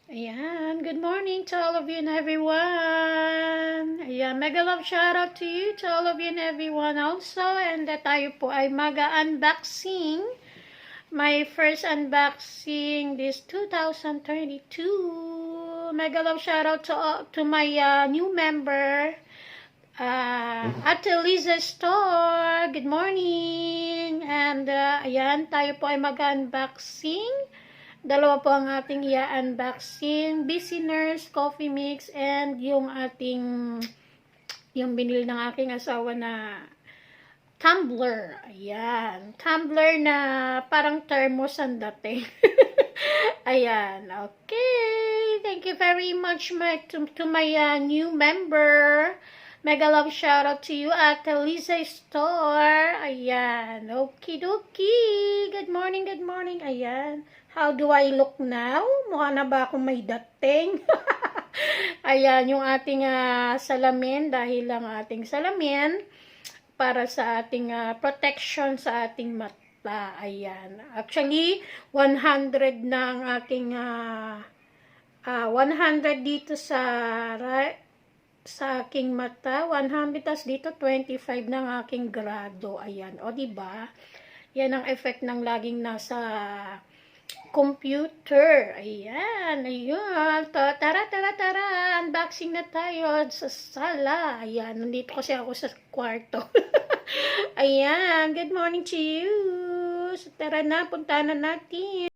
Ayan, good morning to all of you and everyone. Ayan, mega love shoutout to you, to all of you and everyone also. And tayo po ay mag-unboxing. My first unboxing this 2022. Mega love shoutout to my new member, Ate Liza Store. Good morning. And ayan, tayo po ay mag-unboxing. Dalawa po ang ating i-unboxing. Busy Nurse Coffee Mix and yung binili ng aking asawa na tumbler. Ayan. Tumbler na parang thermos ang dating. Ayan. Okay. Thank you very much to my new member. Mega love shoutout to you at Lisa Store. Ayan. Okie dokie. Good morning, good morning. Ayan. How do I look now? Mukha na ba akong may dating? Ayan, yung ating salamin. Dahil lang ating salamin para sa ating protection sa ating mata. Ayan. Actually, 100 na ang aking 100 dito sa aking mata, 100 tas dito 25 ng aking grado. Ayan, o di ba? Yan ang effect ng laging nasa computer. Ayan, ayun. Tara, unboxing na tayo sa sala. Ayan, nandito kasi ako sa kwarto. Ayan, good morning to you. So, tara na, punta na natin.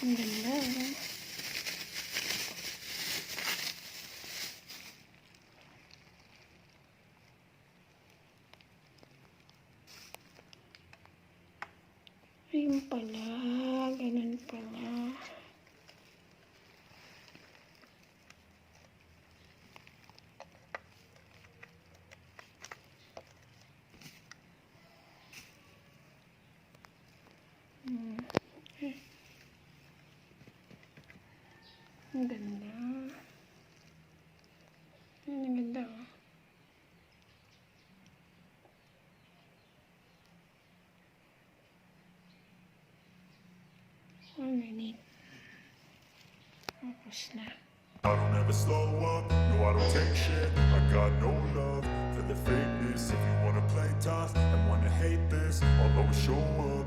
Ang ganda. Ayun pala. Ganun pala. Ang ganda. Ang ganda. Underneath. Tapos na. I don't ever slow up, no I don't take shit. I got no love for the fakeness. If you wanna play tough and wanna hate this, I'll always show up.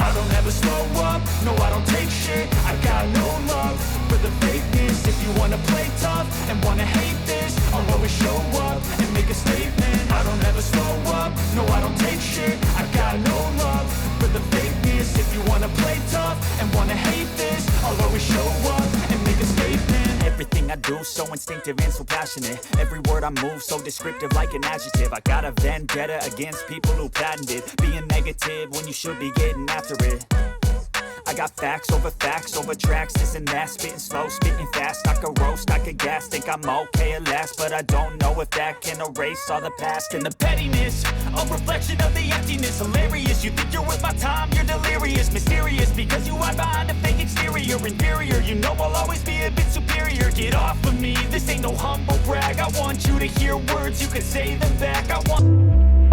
I don't ever slow up, no I don't take shit. I got no love for the fakeness. If you wanna play tough and wanna hate this, I'll always show up and make a statement. I don't ever slow up, no I don't take shit. I got no love for the fakeness. If you wanna play tough and wanna hate this, I'll always show up and make a statement. Everything I do so instinctive and so passionate. Every word I move so descriptive like an adjective. I got a vendetta against people who patented being negative when you should be getting after it. I got facts over tracks, this and that. Spitting slow, spitting fast. I could roast, I could gas. Think I'm okay at last, but I don't know if that can erase all the past. And the pettiness, a reflection of the emptiness. Hilarious, you think you're worth my time, you're delirious. Mysterious, because you hide behind a fake exterior. Inferior, you know I'll always be a bit superior. Get off of me, this ain't no humble brag. I want you to hear words, you can say them back. I want